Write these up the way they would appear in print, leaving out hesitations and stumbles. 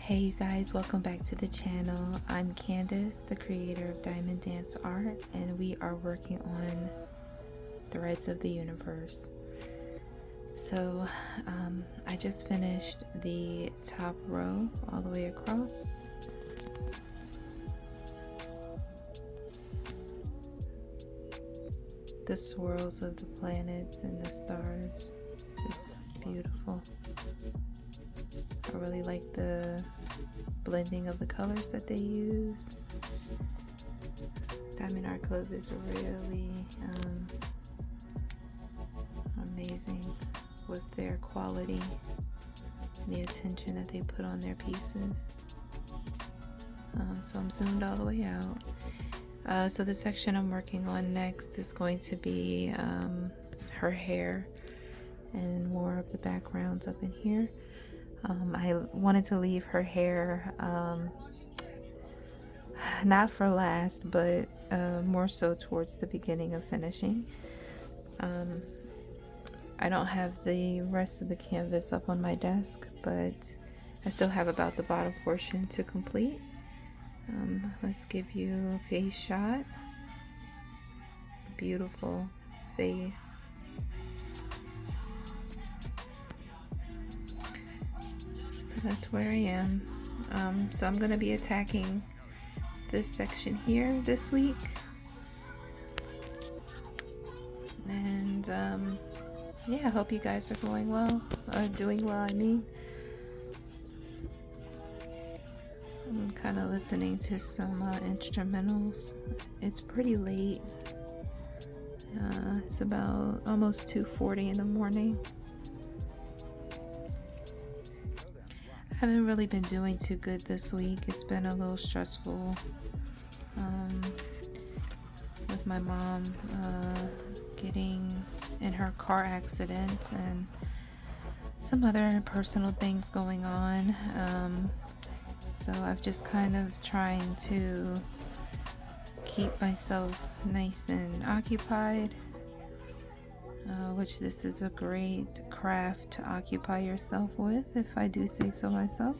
Hey you guys, welcome back to the channel. I'm Candace, the creator of Diamond Dance Art, and we are working on Threads of the Universe. So I just finished the top row all the way across. The swirls of the planets and the stars, just beautiful. I really like the blending of the colors that they use. Diamond Art Club is really amazing with their quality and the attention that they put on their pieces. So I'm zoomed all the way out. So the section I'm working on next is going to be her hair and more of the backgrounds up in here. I wanted to leave her hair not for last, but more so towards the beginning of finishing. I don't have the rest of the canvas up on my desk, but I still have about the bottom portion to complete. Let's give you a face shot. Beautiful face. So that's where I am. So I'm going to be attacking this section here this week. And yeah, I hope you guys are going well, doing well, I mean. I'm kind of listening to some instrumentals. It's pretty late. It's about almost 2:40 in the morning. I haven't really been doing too good this week. It's been a little stressful with my mom getting in her car accident and some other personal things going on. So I've just kind of trying to keep myself nice and occupied, which this is a great craft to occupy yourself with, if I do say so myself.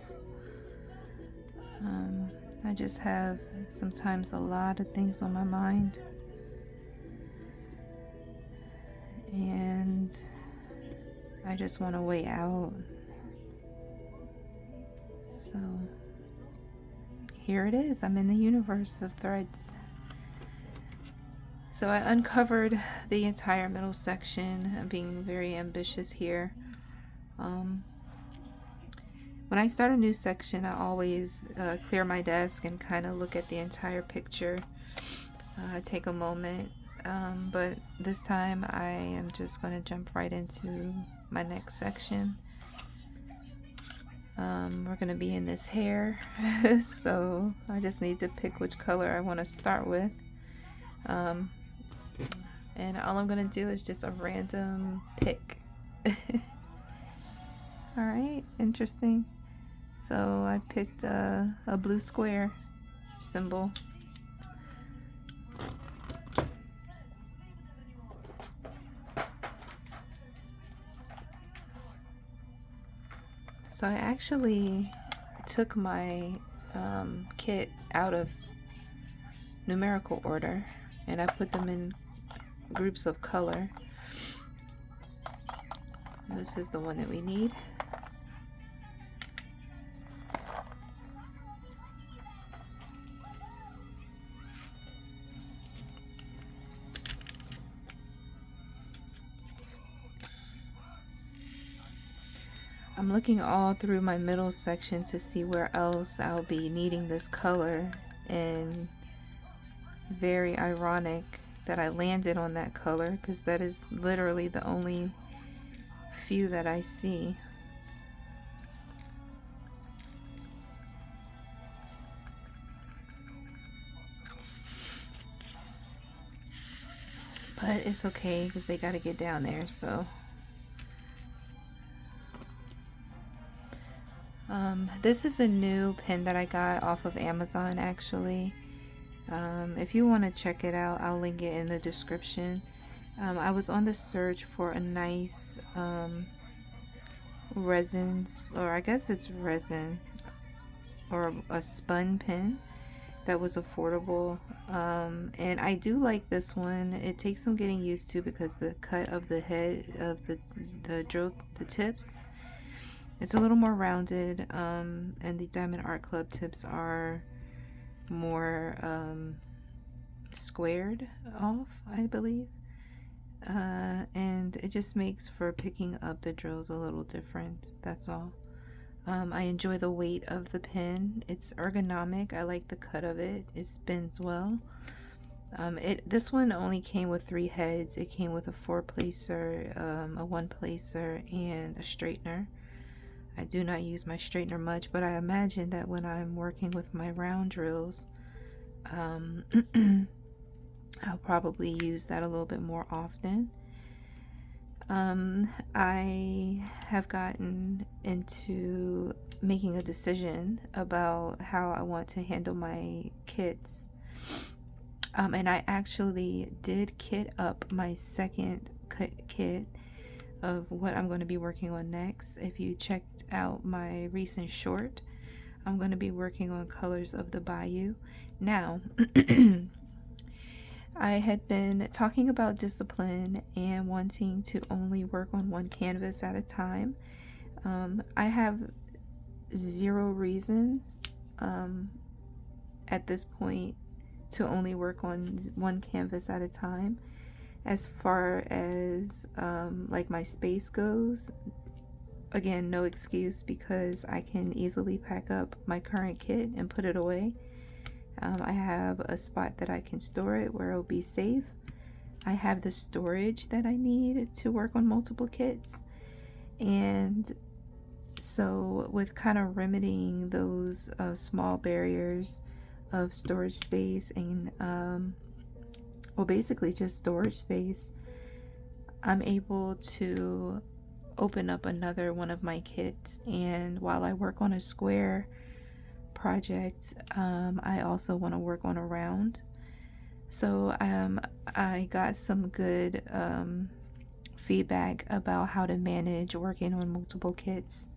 I just have sometimes a lot of things on my mind, and I just want to wait out. So here it is. I'm in the universe of threads. So I uncovered the entire middle section. I'm being very ambitious here. When I start a new section, I always clear my desk and kind of look at the entire picture. Take a moment. But this time I am just going to jump right into my next section. We're going to be in this hair. So I just need to pick which color I want to start with. And all I'm going to do is just a random pick. Alright, interesting. So I picked a blue square symbol. So I actually took my kit out of numerical order and I put them in groups of color. This is the one that we need. I'm looking all through my middle section to see where else I'll be needing this color, and very ironic that I landed on that color because that is literally the only few that I see. But it's okay because they got to get down there, so this is a new pen that I got off of Amazon actually. If you want to check it out, I'll link it in the description. I was on the search for a nice resins, or I guess it's resin or a spun pen that was affordable. And I do like this one. It takes some getting used to because the cut of the head of the drill, the tips, it's a little more rounded, and the Diamond Art Club tips are more squared off, I believe. And it just makes for picking up the drills a little different, that's all. I enjoy the weight of the pen. It's ergonomic. I like the cut of it. It spins well. This one only came with 3 heads. It came with a 4-placer, a 1-placer, and a straightener. I do not use my straightener much, but I imagine that when I'm working with my round drills, I'll probably use that a little bit more often. I have gotten into making a decision about how I want to handle my kits. And I actually did kit up my second kit of what I'm going to be working on next. If you checked out my recent short, I'm going to be working on Colors of the Bayou. Now, I had been talking about discipline and wanting to only work on one canvas at a time. I have zero reason at this point to only work on one canvas at a time. As far as like my space goes, again, no excuse, because I can easily pack up my current kit and put it away. I have a spot that I can store it where it'll be safe. I have the storage that I need to work on multiple kits. And so with kind of remedying those small barriers of storage space and well, basically just storage space, I'm able to open up another one of my kits. And while I work on a square project, I also want to work on a round. So I got some good feedback about how to manage working on multiple kits,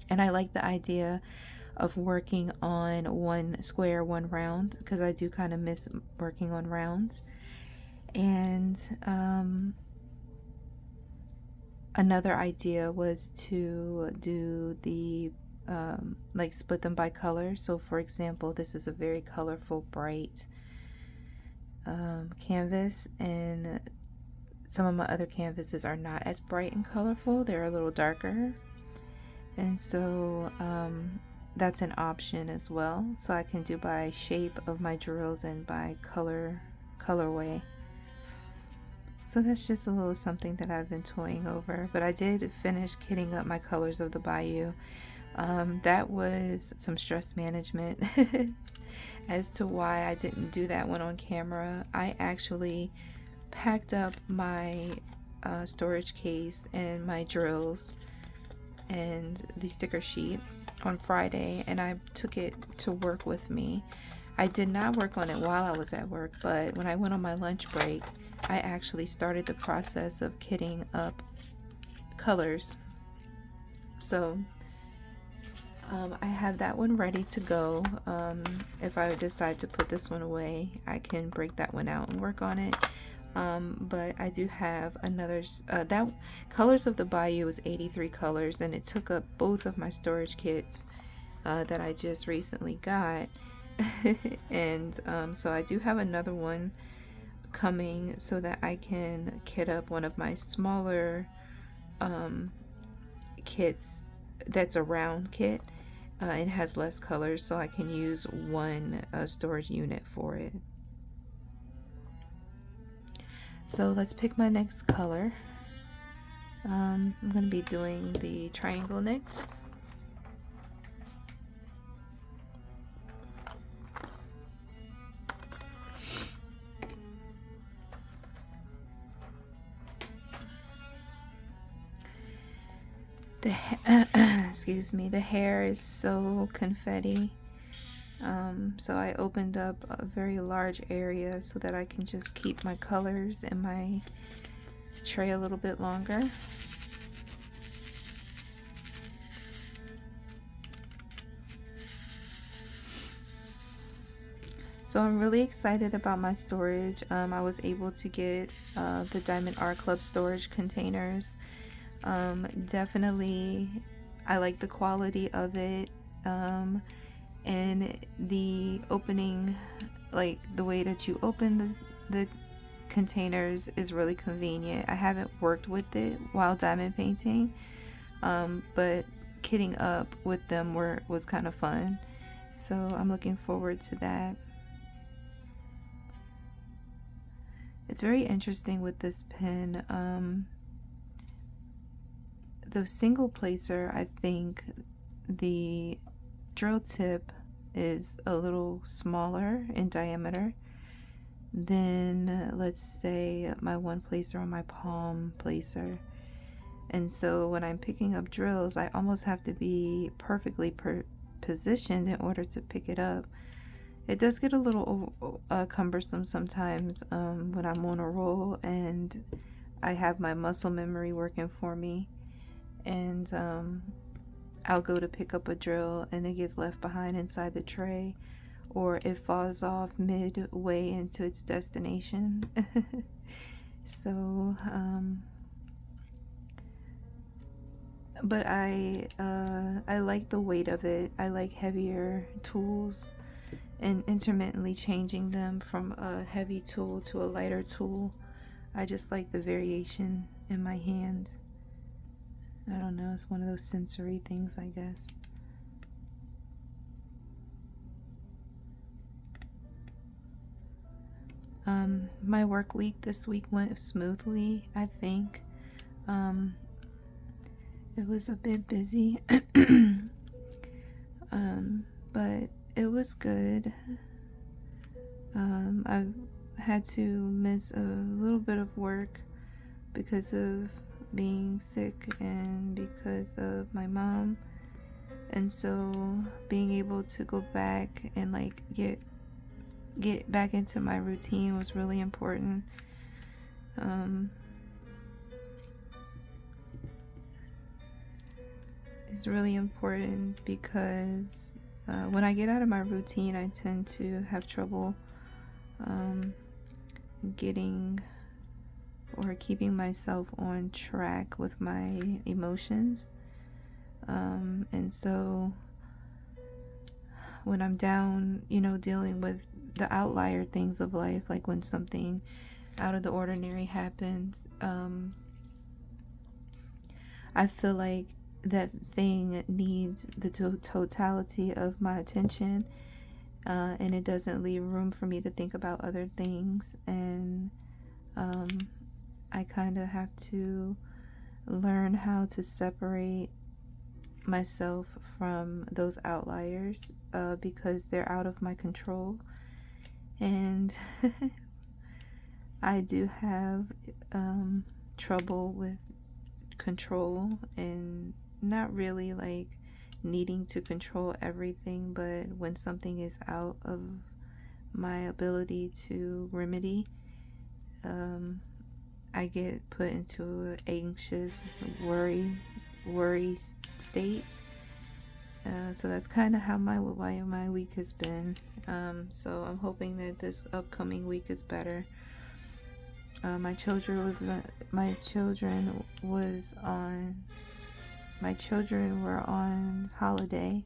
and I like the idea of working on one square, one round, because I do kind of miss working on rounds. And another idea was to do the like split them by color. So for example, this is a very colorful, bright canvas, and some of my other canvases are not as bright and colorful. They're a little darker, and so that's an option as well. So I can do by shape of my drills and by colorway. So that's just a little something that I've been toying over. But I did finish kitting up my Colors of the Bayou. That was some stress management as to why I didn't do that one on camera. I actually packed up my storage case and my drills and the sticker sheet on Friday, and I took it to work with me. I did not work on it while I was at work, but when I went on my lunch break, I actually started the process of kitting up colors. So I have that one ready to go. If I decide to put this one away, I can break that one out and work on it. But I do have another, that Colors of the Bayou was 83 colors, and it took up both of my storage kits that I just recently got. And so I do have another one coming so that I can kit up one of my smaller kits that's a round kit. It has less colors, so I can use one storage unit for it. So let's pick my next color. I'm going to be doing the triangle next. Excuse me, the hair is so confetti. So I opened up a very large area so that I can just keep my colors in my tray a little bit longer. So I'm really excited about my storage. I was able to get the Diamond Art Club storage containers. Definitely, I like the quality of it, and the opening, like the way that you open the containers is really convenient. I haven't worked with it while diamond painting, but kitting up with them was kind of fun. So I'm looking forward to that. It's very interesting with this pen. The single placer, I think the drill tip is a little smaller in diameter than, let's say, my one placer on my palm placer. And so when I'm picking up drills, I almost have to be perfectly positioned in order to pick it up. It does get a little cumbersome sometimes when I'm on a roll and I have my muscle memory working for me, and I'll go to pick up a drill and it gets left behind inside the tray, or it falls off midway into its destination. So but I like the weight of it. I like heavier tools and intermittently changing them from a heavy tool to a lighter tool. I just like the variation in my hands. I don't know, it's one of those sensory things, I guess. My work week this week went smoothly, I think. It was a bit busy, but it was good. I've had to miss a little bit of work because of being sick and because of my mom, and so being able to go back and like get back into my routine was really important. It's really important because when I get out of my routine, I tend to have trouble getting or keeping myself on track with my emotions. And so when I'm down, dealing with the outlier things of life, like when something out of the ordinary happens, I feel like that thing needs the totality of my attention, and it doesn't leave room for me to think about other things. And I kind of have to learn how to separate myself from those outliers because they're out of my control. And I do have trouble with control, and not really like needing to control everything, but when something is out of my ability to remedy, I get put into an anxious worry state. So that's kind of how my week has been. So I'm hoping that this upcoming week is better. My children were on holiday,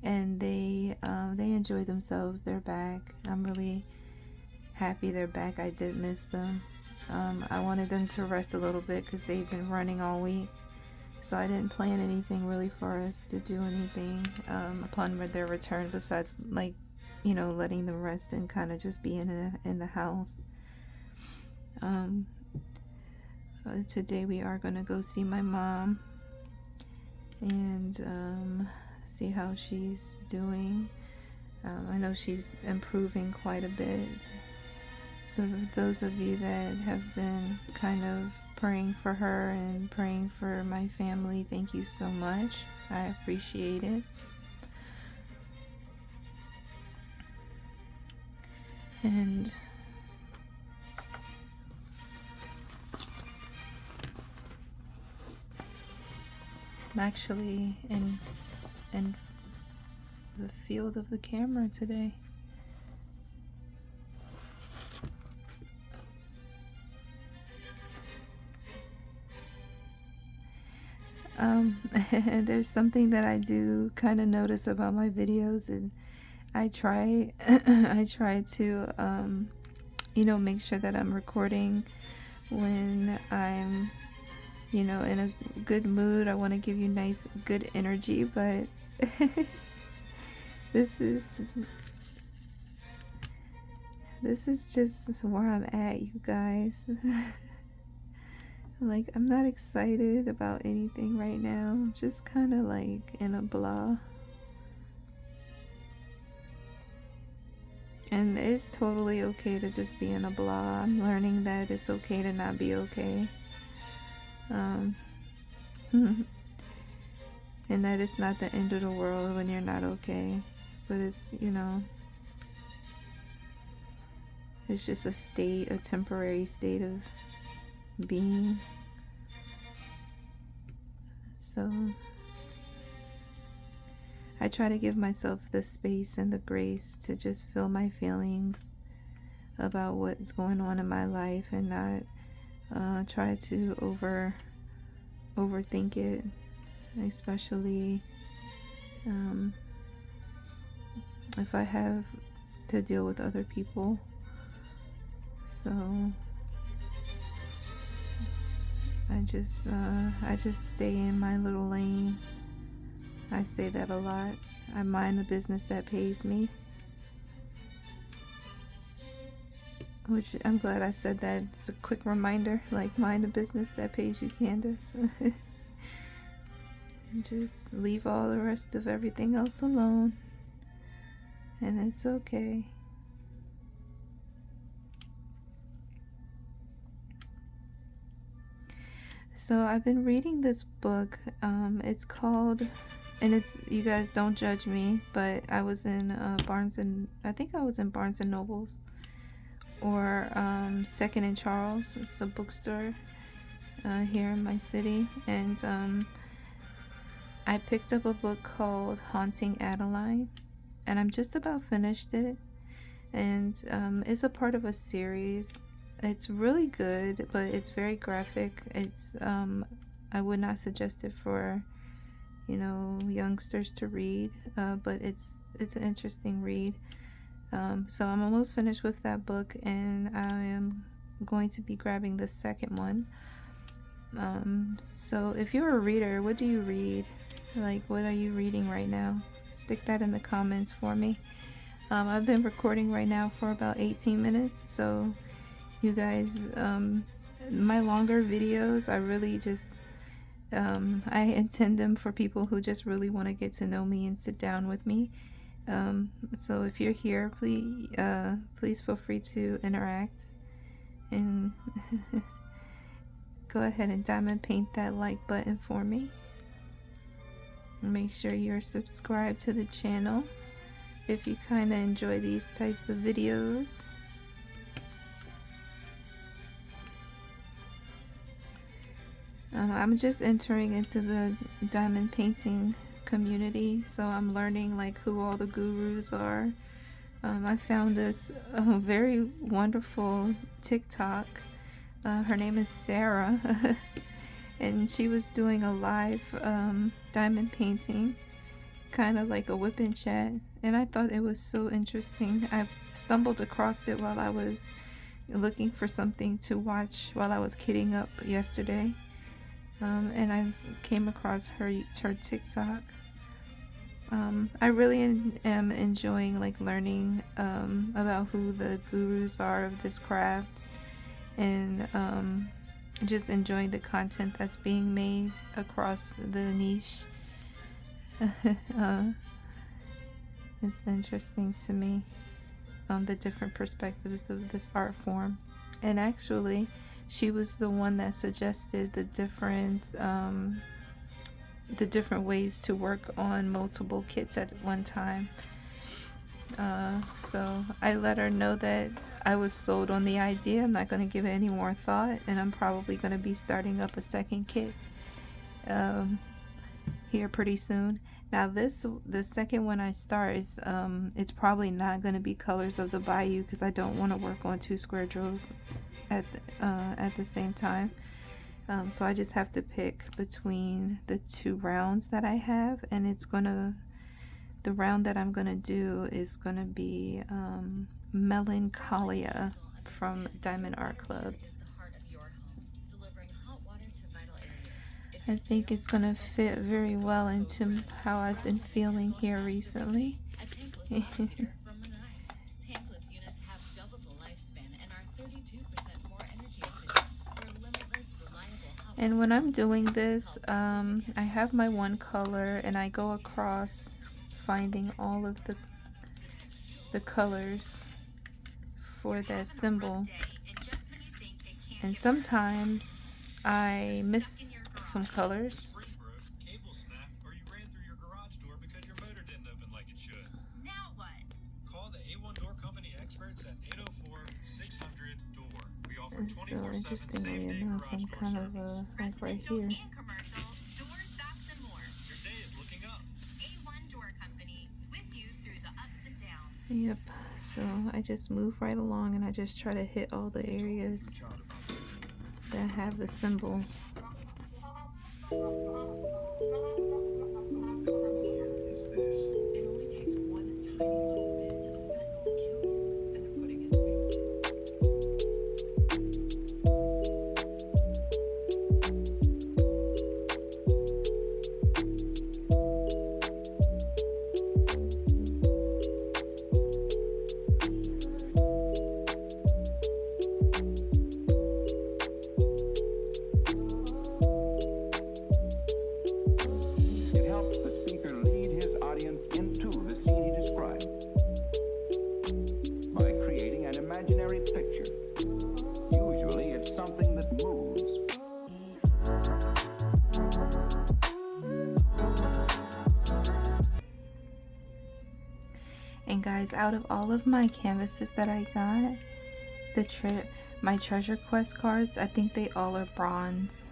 and they enjoyed themselves. They're back. I'm really happy they're back. I did miss them. I wanted them to rest a little bit because they've been running all week, so I didn't plan anything really for us to do anything upon their return, besides letting them rest and kind of just be in the house. Today we are going to go see my mom and see how she's doing. I know she's improving quite a bit. So those of you that have been kind of praying for her and praying for my family, thank you so much. I appreciate it. And I'm actually in the field of the camera today. There's something that I do kind of notice about my videos, and I try I try to make sure that I'm recording when I'm in a good mood. I want to give you nice good energy, but this is just where I'm at, you guys. Like, I'm not excited about anything right now. I'm just kind of like in a blah. And it's totally okay to just be in a blah. I'm learning that it's okay to not be okay. And that it's not the end of the world when you're not okay. But it's, it's just a state, a temporary state of being. So I try to give myself the space and the grace to just feel my feelings about what's going on in my life, and not try to overthink it, especially if I have to deal with other people. So I just stay in my little lane. I say that a lot. I mind the business that pays me. Which I'm glad I said that. It's a quick reminder, like, mind the business that pays you, Candace. Just leave all the rest of everything else alone. And it's okay. So I've been reading this book. It's called, and it's, you guys don't judge me, but I was in I think I was in Barnes and Nobles, or Second and Charles. It's a bookstore here in my city, and I picked up a book called Haunting Adeline, and I'm just about finished it, and it's a part of a series. It's really good, but it's very graphic. It's I would not suggest it for youngsters to read, but it's an interesting read. So I'm almost finished with that book, and I am going to be grabbing the second one. So if you're a reader, what do you read? Like, what are you reading right now? Stick that in the comments for me. I've been recording right now for about 18 minutes, so you guys, my longer videos, I really just I intend them for people who just really want to get to know me and sit down with me. So if you're here, please feel free to interact, and go ahead and diamond paint that like button for me. Make sure you're subscribed to the channel if you kind of enjoy these types of videos. I'm just entering into the diamond painting community, so I'm learning like who all the gurus are. I found this very wonderful TikTok. Her name is Sarah, and she was doing a live diamond painting, kind of like a WIP chat, and I thought it was so interesting. I stumbled across it while I was looking for something to watch while I was kidding up yesterday. And I came across her TikTok. I really am enjoying like learning about who the gurus are of this craft, and just enjoying the content that's being made across the niche. It's interesting to me, the different perspectives of this art form. And actually, she was the one that suggested the different ways to work on multiple kits at one time. So I let her know that I was sold on the idea. I'm not going to give it any more thought, and I'm probably going to be starting up a second kit here pretty soon. Now the second one I start is it's probably not going to be Colors of the Bayou, because I don't want to work on 2 square drills at the same time. So I just have to pick between the two rounds that I have, and the round that I'm gonna do is gonna be Melancholia from Diamond Art Club. I think it's gonna fit very well into how I've been feeling here recently. And when I'm doing this, I have my one color and I go across finding all of the colors for that symbol. And sometimes I miss some colors. And so interestingly enough, I'm kind of like right here. Yep, so I just move right along and I just try to hit all the areas that have the symbols. Is this? It only takes one tiny little bit of fentanyl to kill you, and they're putting it in And guys, out of all of my canvases that I got, my treasure quest cards, I think they all are bronze.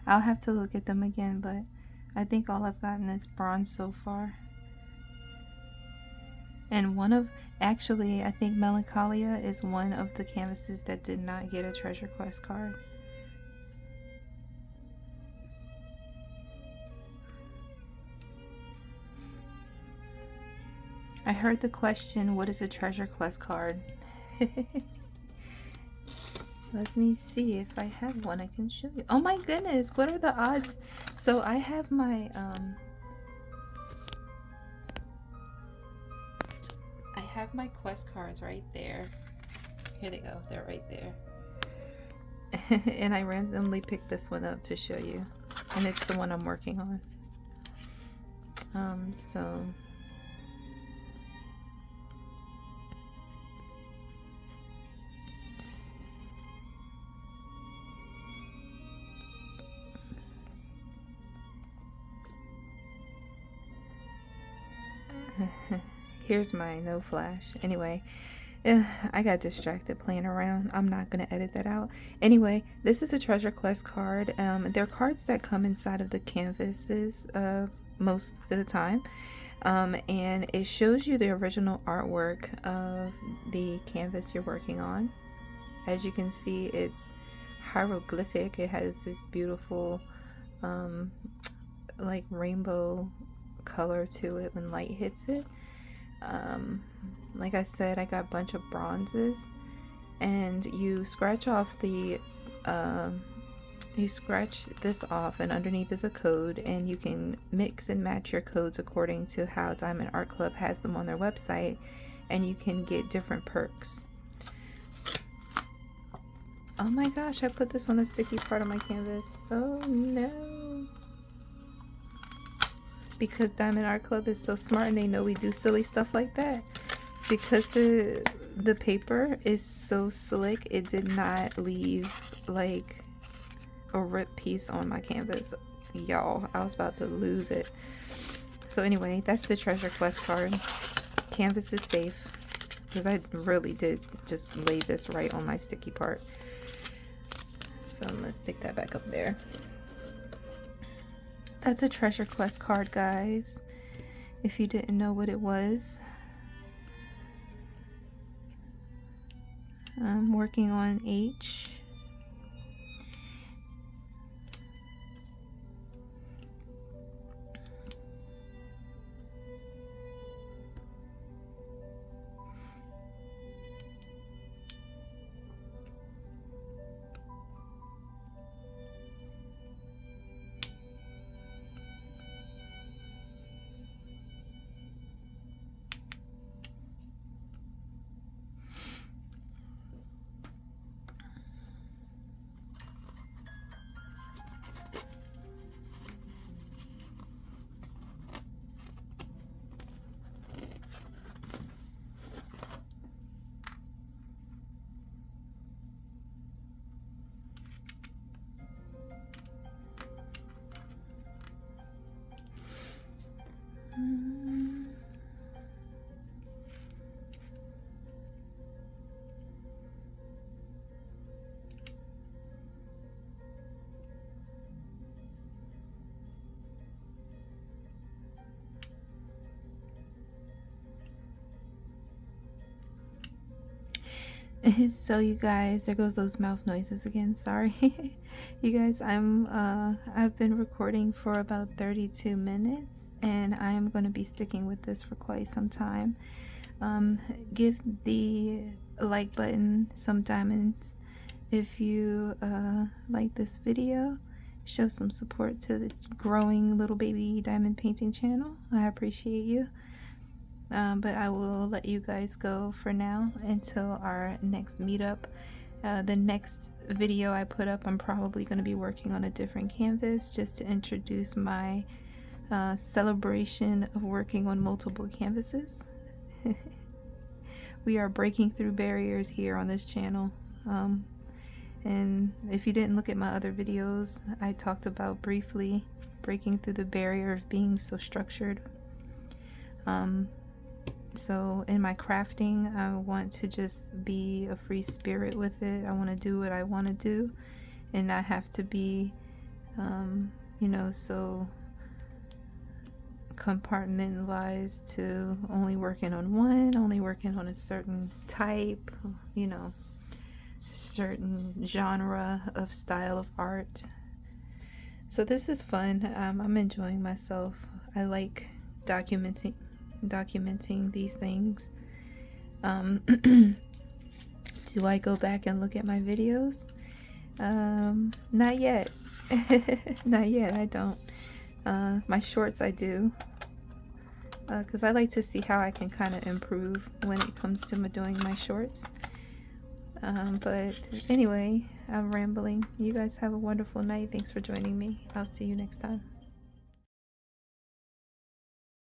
I'll have to look at them again, but I think all I've gotten is bronze so far. And actually, I think Melancholia is one of the canvases that did not get a treasure quest card. I heard the question, what is a treasure quest card? Let me see if I have one I can show you. Oh my goodness, what are the odds? So I have my quest cards right there. Here they go, they're right there. And I randomly picked this one up to show you. And it's the one I'm working on. So here's my no flash. Anyway, I got distracted playing around. I'm not gonna edit that out. Anyway, this is a treasure quest card. They're cards that come inside of the canvases most of the time, and it shows you the original artwork of the canvas you're working on. As you can see, it's hieroglyphic. It has this beautiful like rainbow color to it when light hits it. Like I said, I got a bunch of bronzes, and you scratch off the you scratch this off, and underneath is a code, and you can mix and match your codes according to how Diamond Art Club has them on their website, and you can get different perks. Oh my gosh, I put this on the sticky part of my canvas. Oh no. Because Diamond Art Club is so smart and they know we do silly stuff like that. Because the paper is so slick, it did not leave like a ripped piece on my canvas. Y'all, I was about to lose it. So anyway, that's the treasure quest card. Canvas is safe. Because I really did just lay this right on my sticky part. So I'm gonna stick that back up there. That's a treasure quest card, guys, if you didn't know what it was. I'm working on H. So you guys, there goes those mouth noises again. Sorry. You guys, I've been recording for about 32 minutes and I'm going to be sticking with this for quite some time. Give the like button some diamonds if you like this video. Show some support to the growing little baby diamond painting channel. I appreciate you. But I will let you guys go for now until our next meetup. The next video I put up, I'm probably going to be working on a different canvas just to introduce my celebration of working on multiple canvases. We are breaking through barriers here on this channel. And if you didn't look at my other videos, I talked about briefly breaking through the barrier of being so structured. So in my crafting, I want to just be a free spirit with it. I want to do what I want to do and not have to be, you know, so compartmentalized to only working on one, only working on a certain type, you know, certain genre of style of art. So this is fun. I'm enjoying myself. I like documenting these things. Do I go back and look at my videos? Not yet. Not yet, I don't. My shorts I do, because I like to see how I can kind of improve when it comes to doing my shorts. But anyway, I'm rambling. You guys have a wonderful night. Thanks for joining me. I'll see you next time.